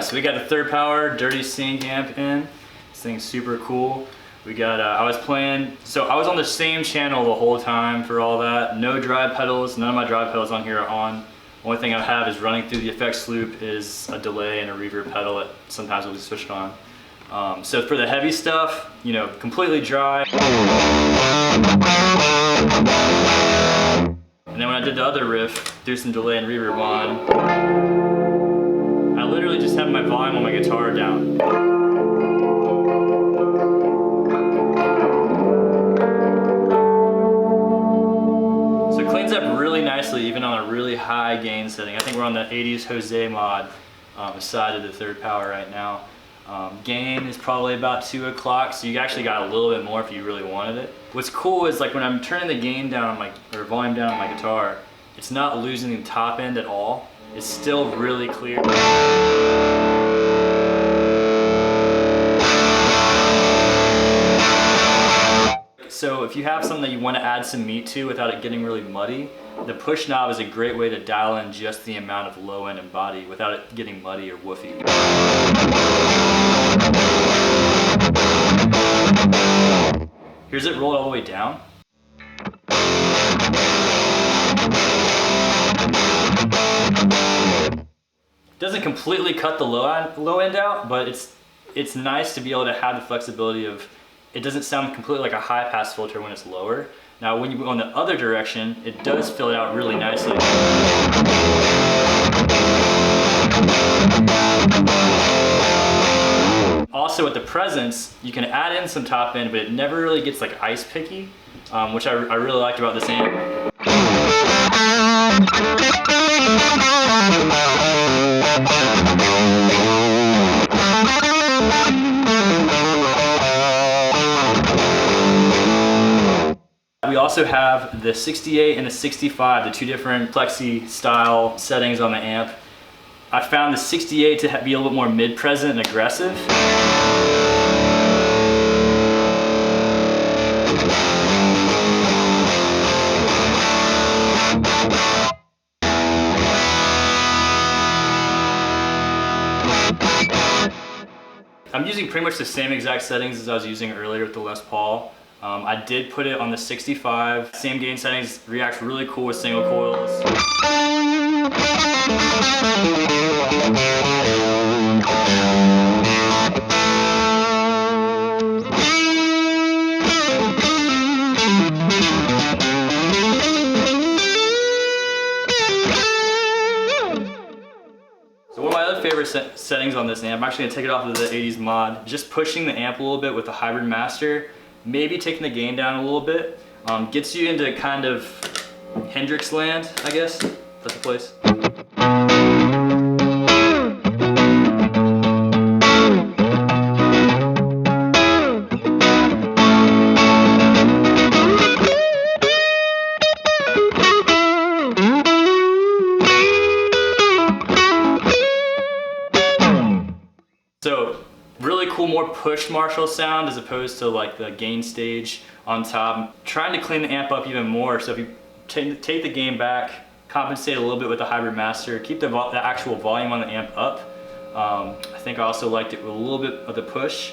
so we got the third power dirty sync amp in. This thing's super cool. We got, I was on the same channel the whole time for all that. No drive pedals, none of my drive pedals on here are on. Only thing I have is running through the effects loop is a delay and a reverb pedal that sometimes will be switched on. So for the heavy stuff, you know, completely dry. And then when I did the other riff, threw some delay and reverb on, I literally just have my volume on my guitar down. So it cleans up really nicely even on a really high gain setting. I think we're on the 80s Jose mod side of the third power right now. Gain is probably about 2 o'clock, so you actually got a little bit more if you really wanted it. What's cool is like when I'm turning the gain down on or volume down on my guitar, it's not losing the top end at all. It's still really clear. So if you have something that you want to add some meat to without it getting really muddy, the push knob is a great way to dial in just the amount of low end and body without it getting muddy or woofy. Here's it rolled all the way down. Doesn't completely cut the low end out, but it's nice to be able to have the flexibility of, it doesn't sound completely like a high pass filter when it's lower. Now when you go in the other direction, it does fill it out really nicely. Also with the presence, you can add in some top end, but it never really gets like ice picky, which I really liked about this amp. We also have the 68 and the 65, the two different Plexi style settings on the amp. I found the 68 to be a little bit more mid-present and aggressive. I'm using pretty much the same exact settings as I was using earlier with the Les Paul. I did put it on the 65. Same gain settings, reacts really cool with single coils. So one of my other favorite settings on this amp, I'm actually gonna take it off of the 80s mod, just pushing the amp a little bit with the hybrid master. Maybe taking the gain down a little bit, gets you into kind of Hendrix land, I guess. That's the place. So really cool, more push Marshall sound as opposed to like the gain stage on top. I'm trying to clean the amp up even more, so if you take the gain back, compensate a little bit with the hybrid master, keep the actual volume on the amp up. I think I also liked it with a little bit of the push.